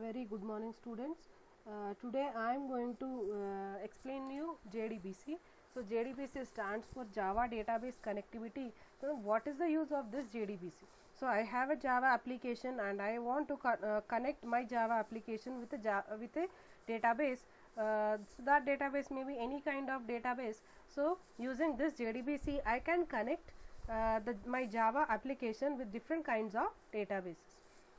Very good morning, students. Today I am going to explain you JDBC. So JDBC stands for Java Database Connectivity. So what is the use of this JDBC? So I have a Java application and I want to connect my Java application with a database. So that database may be any kind of database. So using this JDBC, I can connect my Java application with different kinds of databases.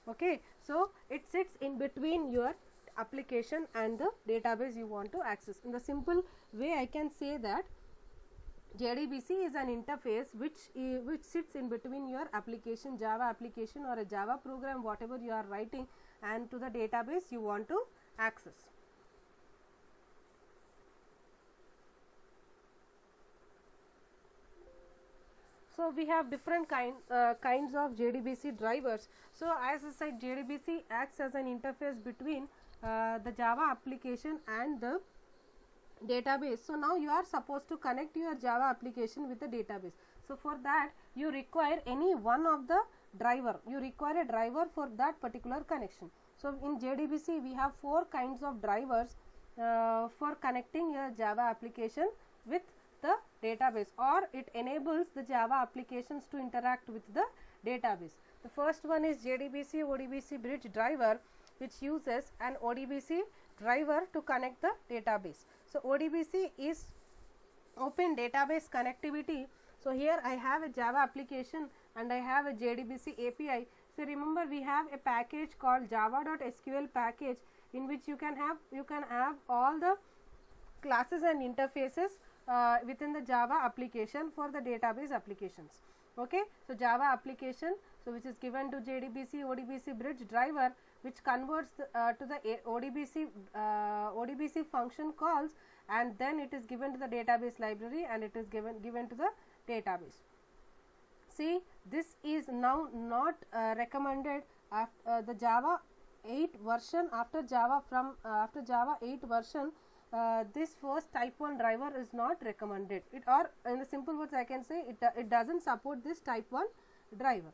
Okay, so it sits in between your application and the database you want to access. In the simple way, I can say that JDBC is an interface which sits in between your application, Java application or a Java program, whatever you are writing, and to the database you want to access. So we have different kinds of JDBC drivers. So as I said, JDBC acts as an interface between the Java application and the database. So now you are supposed to connect your Java application with the database. So for that you require any one of the driver. You require a driver for that particular connection. So in JDBC we have 4 kinds of drivers for connecting your Java application with the database, or it enables the Java applications to interact with the database. The first one is JDBC ODBC bridge driver, which uses an ODBC driver to connect the database. So ODBC is open database connectivity. So here I have a Java application and I have a JDBC API. So remember, we have a package called java.sql package, in which you can have all the classes and interfaces within the Java application for the database applications. Okay, so Java application, so which is given to JDBC ODBC bridge driver, which converts to the ODBC function calls, and then it is given to the database library and it is given to the database. See, this is now not recommended after the Java 8 version. After Java 8 version, this first type 1 driver is not recommended. Or in the simple words I can say it doesn't support this type 1 driver.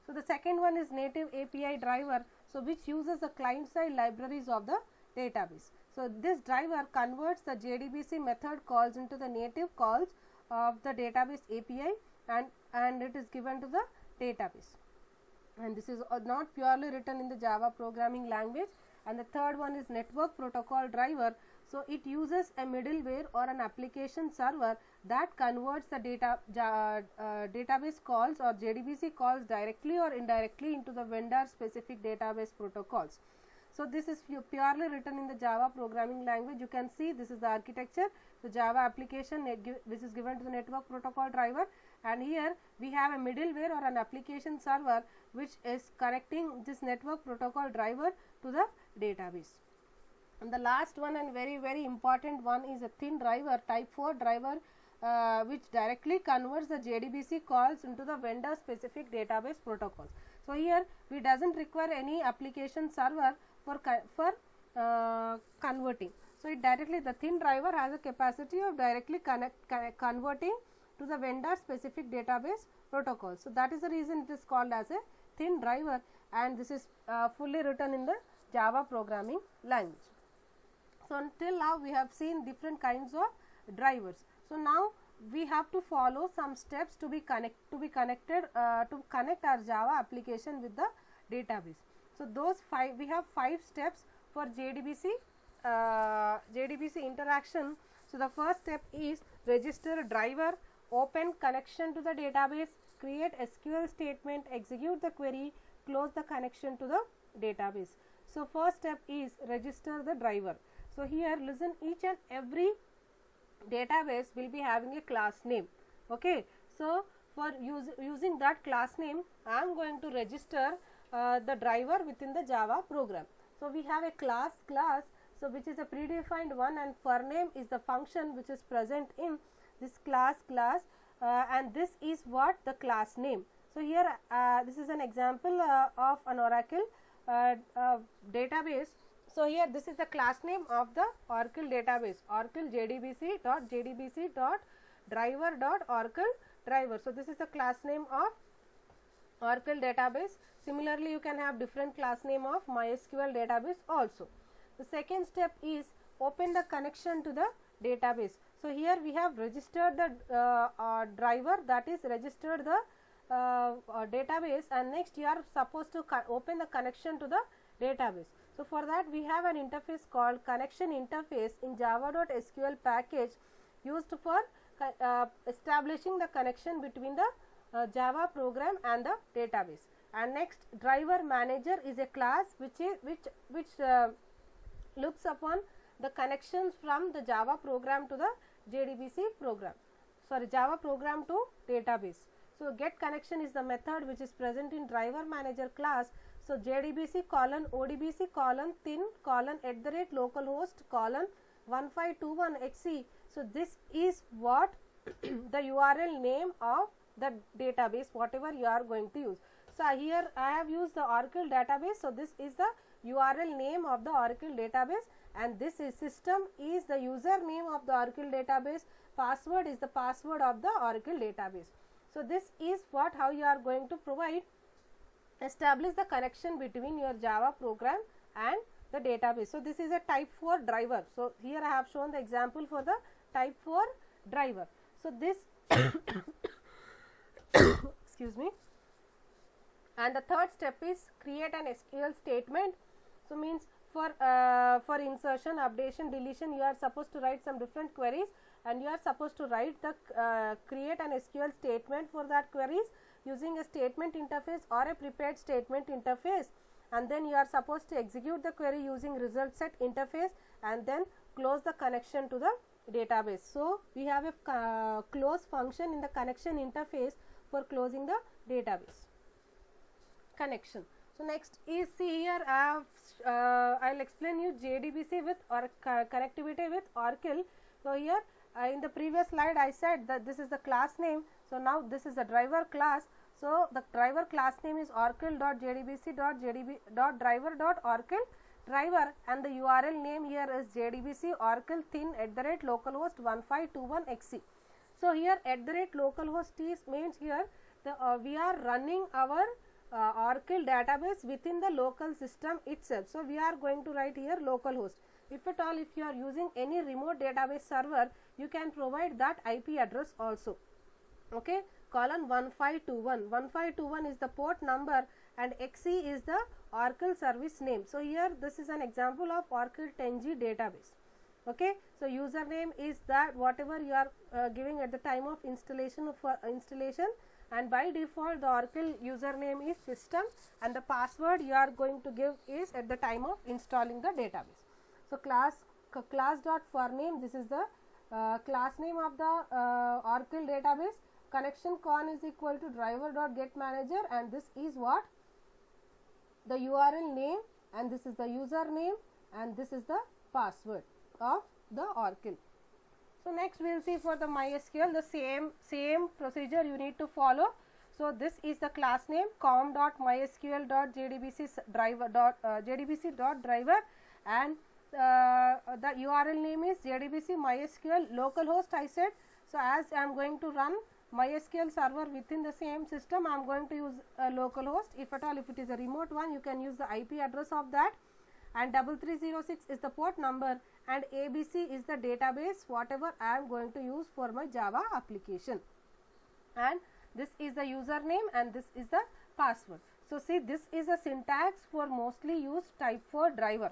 So the second one is native API driver, so which uses the client side libraries of the database. So this driver converts the JDBC method calls into the native calls of the database API, and it is given to the database. And this is not purely written in the Java programming language. And the third one is network protocol driver. So it uses a middleware or an application server that converts the database calls or JDBC calls directly or indirectly into the vendor specific database protocols. So this is purely written in the Java programming language. You can see this is the architecture. The Java application, this is given to the network protocol driver, and here we have a middleware or an application server which is connecting this network protocol driver to the database. And the last one and very important one is a thin driver, type 4 driver, which directly converts the JDBC calls into the vendor specific database protocols. So here we doesn't require any application server for converting. So it directly, the thin driver has a capacity of directly converting to the vendor specific database protocols. So that is the reason it is called as a thin driver, and this is fully written in the Java programming language. So until now we have seen different kinds of drivers. So now we have to follow some steps to connect our Java application with the database. So those 5, we have 5 steps for JDBC interaction. So the first step is register driver, open connection to the database, create SQL statement, execute the query, close the connection to the database. So first step is register the driver. So here listen, each and every database will be having a class name. Okay, so for using that class name, I am going to register the driver within the Java program. So we have a class, so which is a predefined one, and for name is the function which is present in this class, and this is what the class name. So here this is an example of an Oracle database. So here this is the class name of the Oracle database, Oracle JDBC.JDBC.driver.Oracle driver. So this is the class name of Oracle database. Similarly, you can have different class name of MySQL database also. The second step is open the connection to the database. So here we have registered the driver, that is registered the database, and next you are supposed to open the connection to the database. So for that we have an interface called connection interface in java.sql package used for establishing the connection between the Java program and the database. And next, driver manager is a class which looks upon the connections from the Java program to the JDBC program, sorry, Java program to database. So get connection is the method which is present in driver manager class. So JDBC colon ODBC colon thin colon @localhost colon 1521XE. So this is what the URL name of the database, whatever you are going to use. So here I have used the Oracle database. So this is the URL name of the Oracle database, and this is system is the username of the Oracle database, password is the password of the Oracle database. So this is what how you are going to establish the connection between your Java program and the database. So this is a type 4 driver. So here I have shown the example for the type 4 driver. So this excuse me. And the third step is create an SQL statement. So means for insertion, updation, deletion, you are supposed to write some different queries, and you are supposed to write the create an SQL statement for that queries using a statement interface or a prepared statement interface, and then you are supposed to execute the query using result set interface, and then close the connection to the database. So we have a close function in the connection interface for closing the database connection. So next is, see here I'll explain you JDBC with or connectivity with Oracle. So here in the previous slide I said that this is the class name. So now this is the driver class. So the driver class name is oracle.jdbc.driver.oracle driver, and the URL name here is JDBC Oracle thin @localhost 1521XE. So here @localhost is means here the we are running our Oracle database within the local system itself. So we are going to write here localhost. If at all, if you are using any remote database server, you can provide that IP address also. Okay, colon 1521. 1521 is the port number, and XE is the Oracle service name. So here this is an example of Oracle 10G database. Okay, so username is that whatever you are giving at the time of installation and by default the Oracle username is system, and the password you are going to give is at the time of installing the database. So class.forName, this is the class name of the Oracle database. Connection con is equal to driver.getManager, and this is what the URL name, and this is the username, and this is the password of the Oracle. So next we will see for the MySQL the same procedure you need to follow. So this is the class name com.mysql.jdbc.driver, and the URL name is JDBC MySQL localhost I said. So as I am going to run MySQL server within the same system, I am going to use a localhost. If at all, if it is a remote one, you can use the IP address of that, and 3306 is the port number, and ABC is the database whatever I am going to use for my Java application, and this is the username, and this is the password. So see, this is a syntax for mostly used type 4 driver.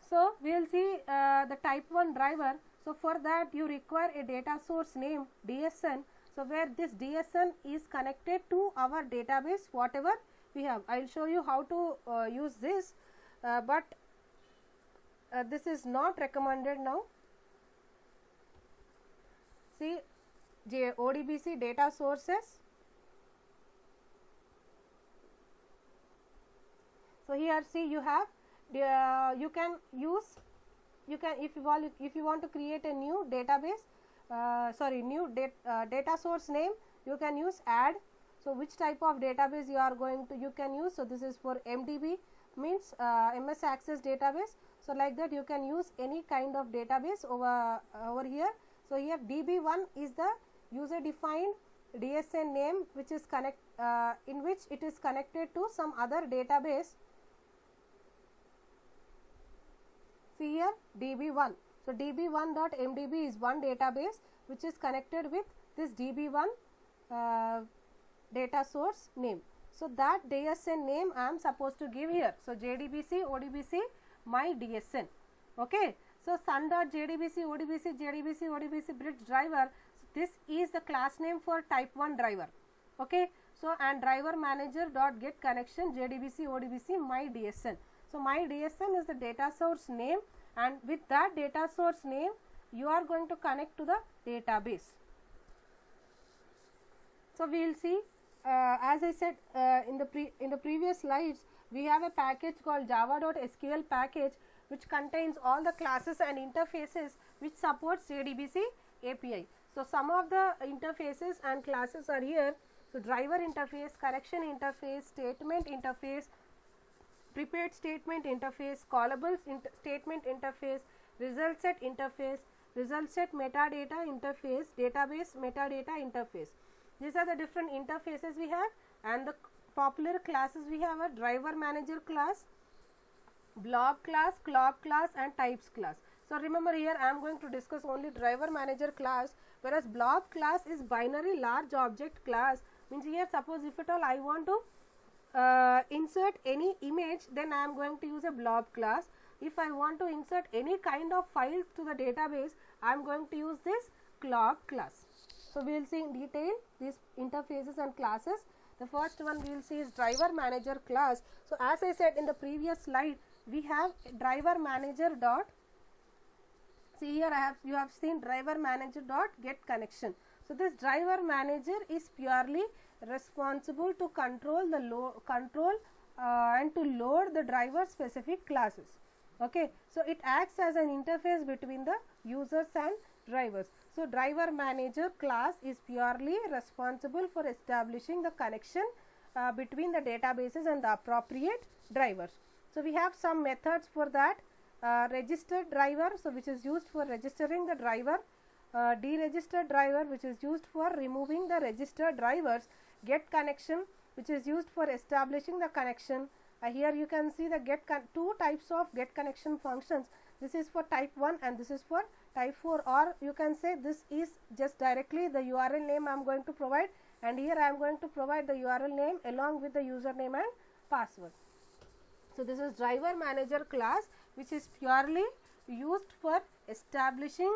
So we will see the type 1 driver. So for that you require a data source name DSN. So where this DSN is connected to our database whatever we have. I will show you how to use this, but this is not recommended now. See, ODBC data sources. So here see you have you can use if you want to create a new database data source name, you can use add. So which type of database you can use. So this is for MDB, means MS Access database. So like that you can use any kind of database over here. So here DB1 is the user defined DSN name which is it is connected to some other database. See here db1. So db1.mdb is one database which is connected with this db1 data source name. So that DSN name I am supposed to give here. So JDBC ODBC my DSN. Okay. So sun.jdbc ODBC bridge driver. So this is the class name for type 1 driver. Okay. So and driver manager dot get connection JDBC ODBC my DSN. So my DSN is the data source name, and with that data source name you are going to connect to the database. So we will see, as I said in the previous slides, we have a package called java.sql package which contains all the classes and interfaces which supports JDBC API. So some of the interfaces and classes are here. So driver interface, connection interface, statement interface, prepared statement interface, callables statement interface, result set interface, result set metadata interface, database metadata interface. These are the different interfaces we have, and the popular classes we have a driver manager class, blob class, clock class and types class. So remember here I am going to discuss only driver manager class, whereas blob class is binary large object class. Means here suppose if at all I want to insert any image, then I am going to use a blob class. If I want to insert any kind of files to the database, I am going to use this clock class. So we will see in detail these interfaces and classes. The first one we will see is driver manager class. So as I said in the previous slide, we have driver manager dot, see here you have seen driver manager dot get connection. So this driver manager is purely responsible to control the and to load the driver specific classes. Okay, so it acts as an interface between the users and drivers. So driver manager class is purely responsible for establishing the connection between the databases and the appropriate drivers. So we have some methods for that. Registered driver, so which is used for registering the driver, deregistered driver which is used for removing the registered drivers, get connection which is used for establishing the connection. Here you can see the two types of get connection functions. This is for type 1 and this is for type 4, or you can say this is just directly the URL name I am going to provide, and here I am going to provide the URL name along with the username and password. So this is driver manager class which is purely used for establishing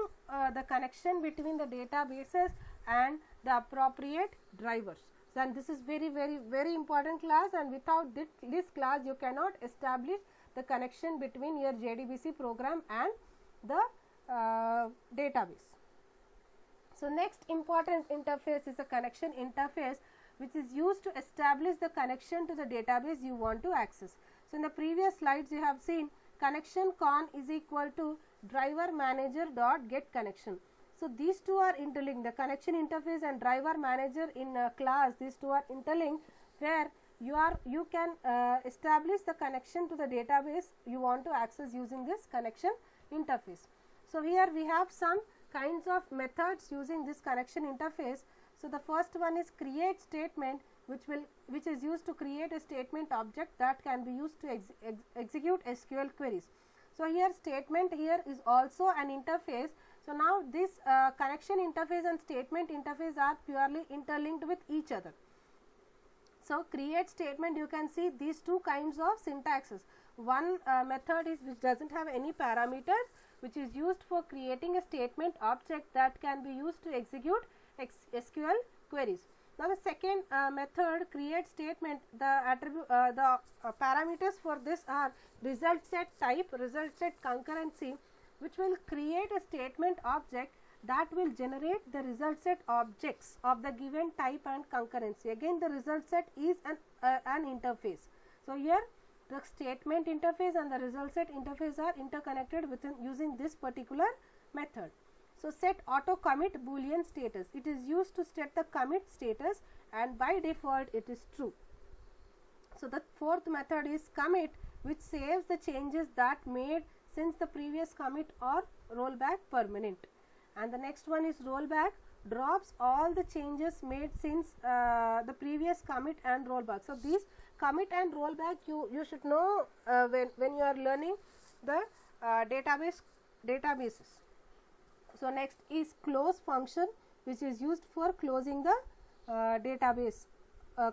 the connection between the databases and the appropriate drivers. So, and this is very important class, and without this class you cannot establish the connection between your JDBC program and the database. So next important interface is a connection interface which is used to establish the connection to the database you want to access. So in the previous slides you have seen connection con is equal to driver manager dot get connection. So these two are interlinked, the connection interface and driver manager in a class, these two are interlinked, where you can establish the connection to the database you want to access using this connection interface. So here we have some kinds of methods using this connection interface. So the first one is create statement, which is used to create a statement object that can be used to execute SQL queries. So here statement here is also an interface. So now this connection interface and statement interface are purely interlinked with each other. So create statement, you can see these two kinds of syntaxes. One method is which doesn't have any parameters, which is used for creating a statement object that can be used to execute SQL queries. Now the second method, create statement, the parameters for this are result set type, result set concurrency, which will create a statement object that will generate the result set objects of the given type and concurrency. Again the result set is an interface. So here the statement interface and the result set interface are interconnected within using this particular method. So set auto commit boolean status, it is used to set the commit status and by default it is true. So the fourth method is commit, which saves the changes that made since the previous commit or rollback permanent. And the next one is rollback, drops all the changes made since the previous commit and rollback. So these commit and rollback you should know when you are learning the databases. So next is close function, which is used for closing the database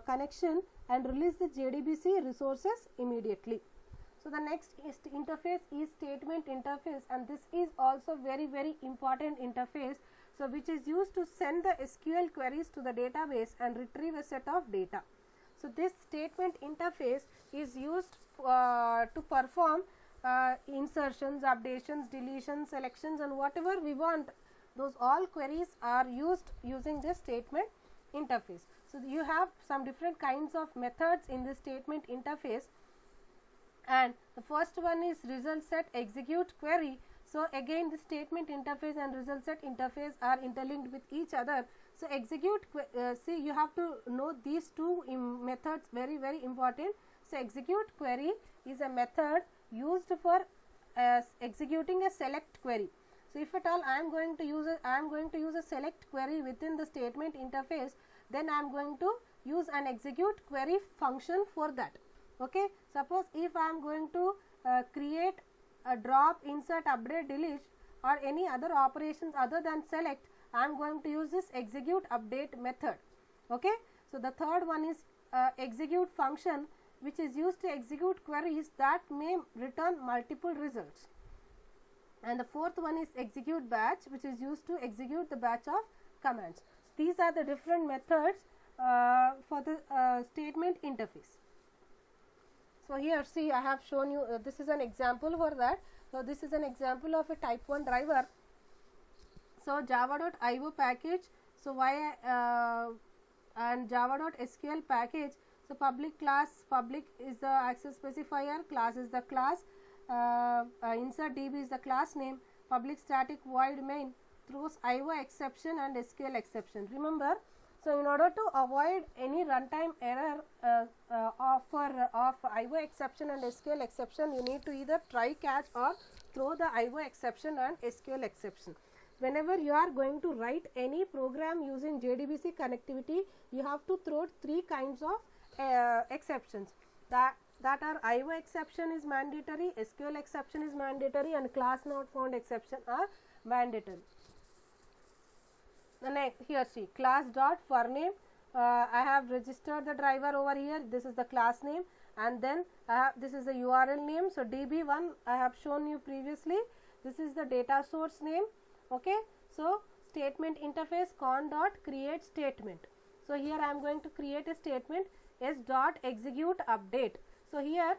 connection and release the JDBC resources immediately. So the next interface is statement interface, and this is also very important interface. So which is used to send the SQL queries to the database and retrieve a set of data. So this statement interface is used to perform insertions, updations, deletions, selections, and whatever we want. Those all queries are used using this statement interface. So you have some different kinds of methods in this statement interface, and the first one is result set execute query. So again, the statement interface and result set interface are interlinked with each other. So execute see, you have to know these two methods, very important. So execute query is a method used for executing a select query. So if at all I am going to use a select query within the statement interface, then I am going to use an execute query function for that. Okay, suppose if I am going to create a drop, insert, update, delete, or any other operations other than select, I am going to use this execute update method. Okay, so the third one is execute function, which is used to execute queries that may return multiple results. And the fourth one is execute batch, which is used to execute the batch of commands. These are the different methods for the statement interface. So here, see, I have shown you, this is an example for that. So this is an example of a type 1 driver. So java.io package, so why and java.sql package. So public class, public is the access specifier, class is the class, insert db is the class name, public static void main throws IO exception and SQL exception. Remember, so in order to avoid any runtime error of IO exception and SQL exception, you need to either try catch or throw the IO exception and SQL exception. Whenever you are going to write any program using JDBC connectivity, you have to throw three kinds of exceptions. That are IO exception is mandatory, SQL exception is mandatory, and class not found exception are mandatory. The next, here see, class dot for name, I have registered the driver over here. This is the class name, and then this is the URL name. So db1 I have shown you previously. This is the data source name. Okay, so statement interface con dot create statement. So here I am going to create a statement s dot execute update. So here,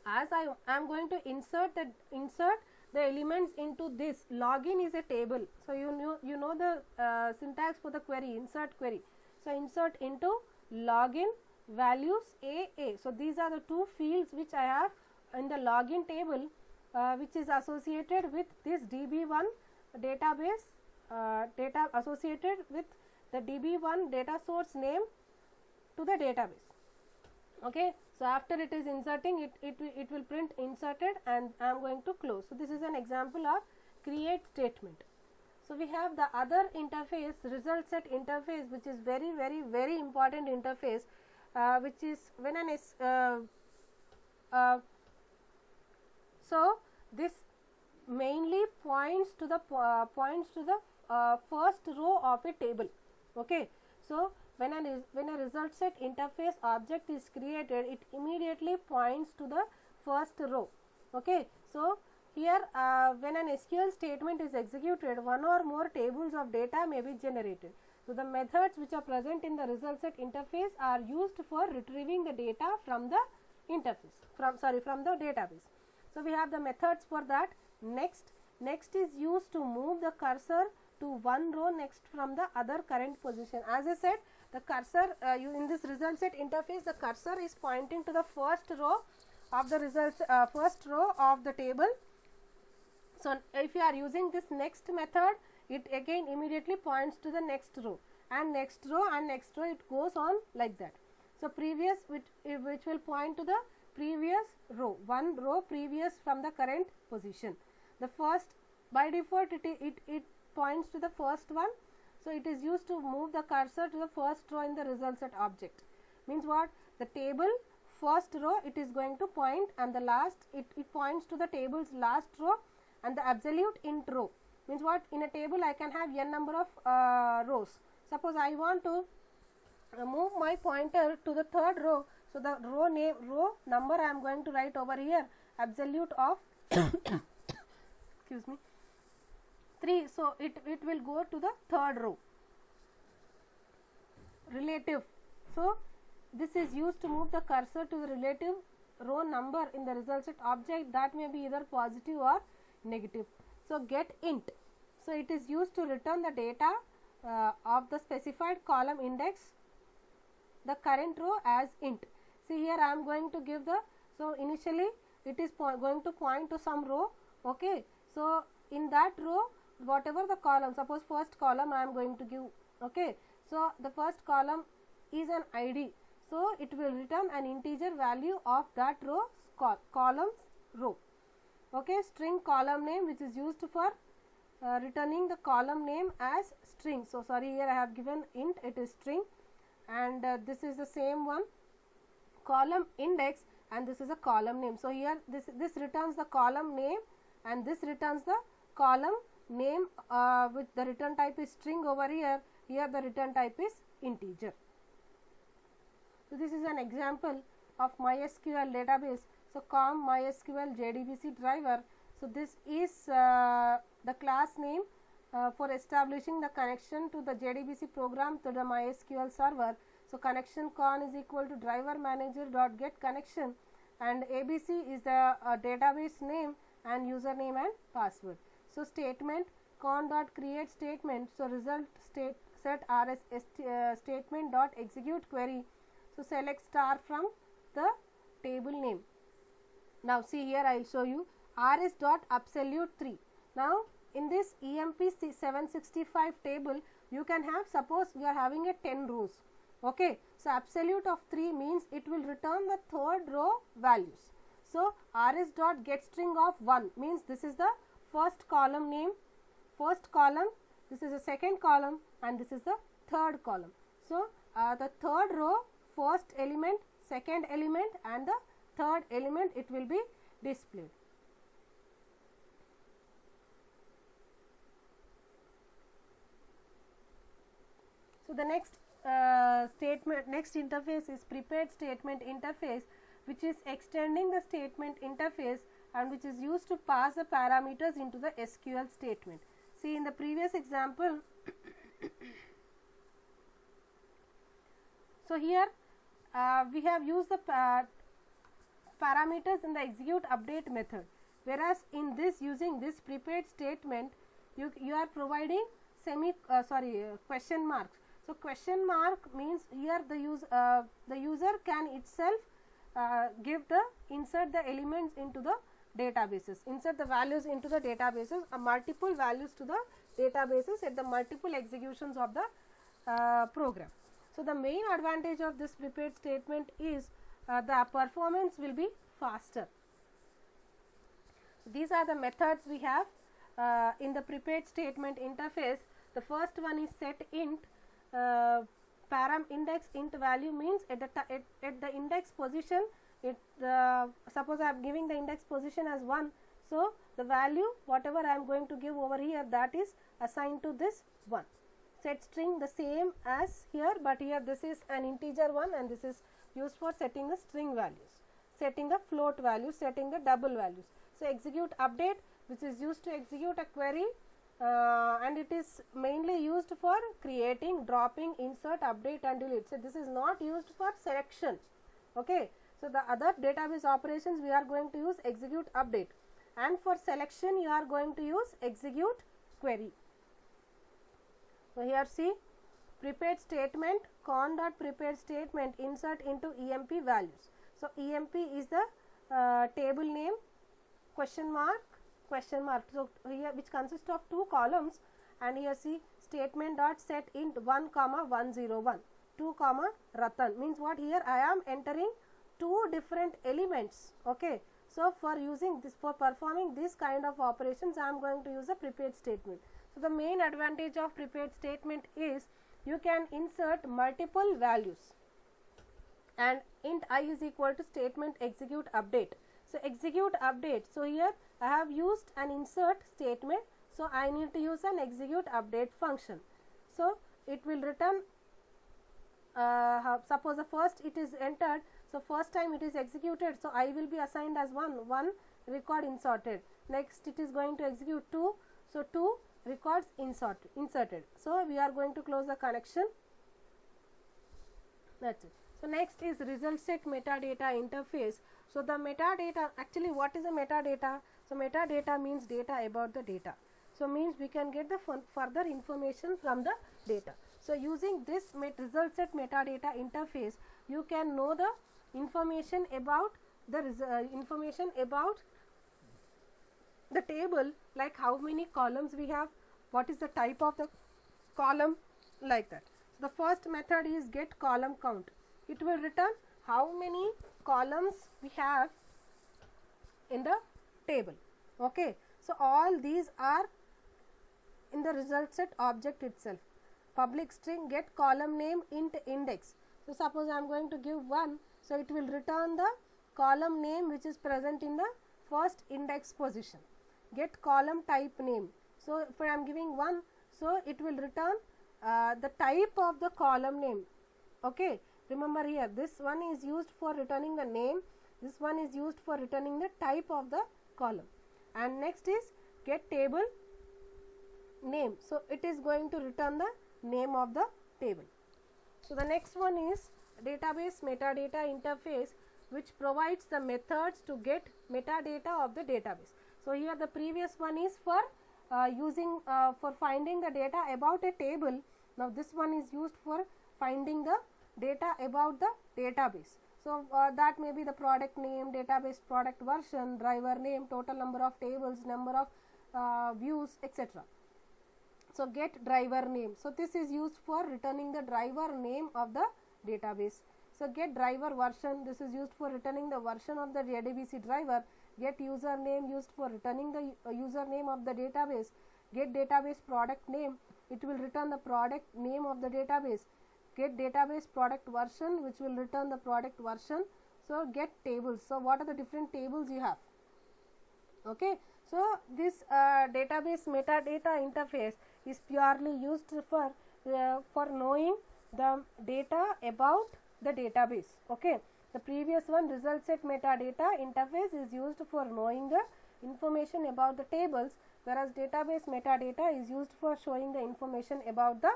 as I am going to insert the elements into this, login is a table. So you know the syntax for the query, insert query. So insert into login values AA. So these are the two fields which I have in the login table, which is associated with this DB1 database, data associated with the DB1 data source name to the database. Okay, so after it is inserting, it will print inserted, and I am going to close. So this is an example of create statement. So we have the other interface, result set interface, which is very important interface, which is when an so this mainly points to the first row of a table. Okay, so when a result set interface object is created, it immediately points to the first row. Okay, so here when an SQL statement is executed, one or more tables of data may be generated. So the methods which are present in the result set interface are used for retrieving the data from the interface, from the database. So we have the methods for that. Next is used to move the cursor to one row next from the other current position. As I said, the cursor in this result set interface, the cursor is pointing to the first row of the results, first row of the table. So if you are using this next method, it again immediately points to the next row, and next row, and next row, it goes on like that. So previous, which will point to the previous row, one row previous from the current position. The first, by default, it points to the first one. So it is used to move the cursor to the first row in the result set object. Means what? The table first row it is going to point, and the last it points to the table's last row and the absolute int row. Means what? In a table I can have n number of rows. Suppose I want to move my pointer to the third row, so the row number I am going to write over here, absolute of excuse me, 3. So it will go to the third row. Relative. So this is used to move the cursor to the relative row number in the result set object, that may be either positive or negative. So get int. So it is used to return the data of the specified column index, the current row as int. See here I am going to give the, so initially it is going to point to some row, okay. So in that row whatever the column, suppose first column I am going to give, okay. So the first column is an ID, so it will return an integer value of that row columns row, okay. String column name, which is used for returning the column name as string. So sorry, here I have given int, it is string, and this is the same one, column index, and this is a column name. So here this returns the column name, and this returns the column name with the return type is string over here. Here the return type is integer. So this is an example of MySQL database. So com MySQL JDBC driver. So this is the class name for establishing the connection to the JDBC program to the MySQL server. So connection con is equal to driver manager dot get connection, and ABC is the database name and username and password. So statement con dot create statement. So result set rs statement dot execute query. So select star from the table name. Now see here I will show you rs dot absolute 3. Now in this EMP 765 table you can have, suppose you are having a 10 rows, okay. So absolute of 3 means it will return the third row values. So rs dot get string of 1 means this is the first column name, first column, this is the second column, and this is the third column. So the third row, first element, second element, and the third element it will be displayed. So the next next interface is prepared statement interface, which is extending the statement interface and which is used to pass the parameters into the SQL statement. See in the previous example so here we have used the parameters in the execute update method, whereas in this, using this prepared statement you are providing question marks. So question mark means here the user can itself insert the elements into the databases, insert the values into the databases, multiple values to the databases at the multiple executions of the program. So the main advantage of this prepared statement is the performance will be faster. So these are the methods we have in the prepared statement interface. The first one is set int. Param index int value means at the index position, suppose I am giving the index position as 1, so the value whatever I am going to give over here, that is assigned to this 1. Set string the same as here, but here this is an integer one and this is used for setting the string values, setting the float values, setting the double values. So execute update, which is used to execute a query, and it is mainly used for creating, dropping, insert, update and delete. So this is not used for selection, okay. So the other database operations we are going to use execute update, and for selection you are going to use execute query. So here see prepared statement, con dot prepared statement insert into EMP values. So EMP is the table name, question mark. So here, which consists of 2 columns, and here see statement dot set int 1 comma 101 2 comma Ratan means what, here I am entering 2 different elements, okay. So for using this, for performing this kind of operations, I am going to use a prepared statement. So the main advantage of prepared statement is you can insert multiple values, and int I is equal to statement execute update. So execute update, so here I have used an insert statement, so I need to use an execute update function. So it will return, suppose the first it is entered, so first time it is executed, so I will be assigned as 1 record inserted. Next it is going to execute 2, so 2 records inserted. So we are going to close the connection. That's it. So next is result set metadata interface. So the metadata, actually what is the metadata? So metadata means data about the data. So means we can get the further information from the data. So using this result set metadata interface, you can know the information about the information about the table, like how many columns we have, what is the type of the column, like that. So the first method is get column count. It will return how many columns we have in the table. Okay, so all these are in the result set object itself. Public string get column name int index. So suppose I am going to give 1, so it will return the column name which is present in the first index position. Get column type name. So if I am giving 1, so it will return the type of the column name. Okay, remember here this one is used for returning the name, this one is used for returning the type of the column. And next is get table name, so it is going to return the name of the table. So the next one is database metadata interface, which provides the methods to get metadata of the database. So here the previous one is for for finding the data about a table. Now this one is used for finding the data about the database. So that may be the product name, database product version, driver name, total number of tables, number of views, etc. So get driver name. So this is used for returning the driver name of the database. So get driver version, this is used for returning the version of the JDBC driver. Get username, used for returning the username of the database. Get database product name, it will return the product name of the database. Get database product version, which will return the product version. So get tables, so what are the different tables you have? Okay, so this database metadata interface is purely used for knowing the data about the database. Okay, the previous one result set metadata interface is used for knowing the information about the tables, whereas database metadata is used for showing the information about the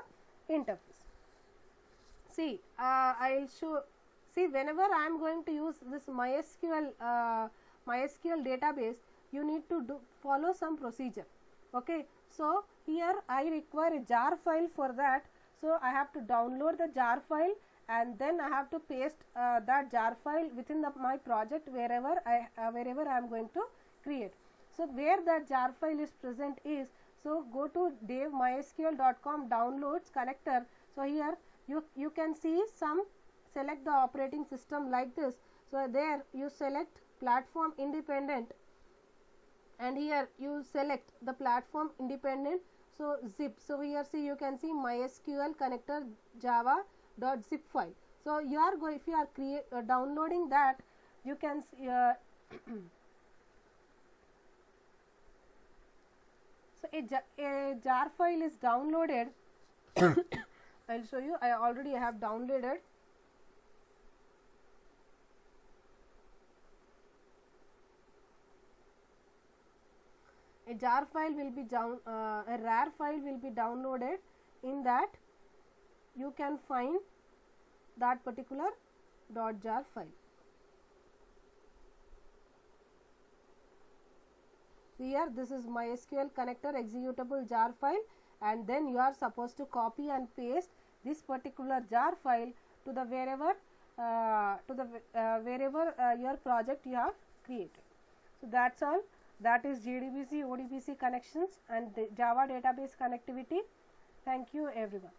interface. See, I will show. See, whenever I am going to use this MySQL database, you need to follow some procedure. Okay, so here I require a jar file for that. So I have to download the jar file, and then I have to paste that jar file within my project wherever I am going to create. So where that jar file is present is, so go to devmysql.com downloads connector. So here you can see some, select the operating system like this. So there you select platform independent, and here you select the platform independent, so zip. So here see, you can see MySQL connector java.zip file. So you are going, if you are downloading that, you can see so a jar file is downloaded. I'll show you. I already have downloaded. A jar file will be a rar file will be downloaded. In that you can find that particular .jar file. Here this is MySQL connector executable jar file, and then you are supposed to copy and paste this particular jar file to the wherever your project you have created. So that's all. That is JDBC ODBC connections and the Java database connectivity. Thank you everyone.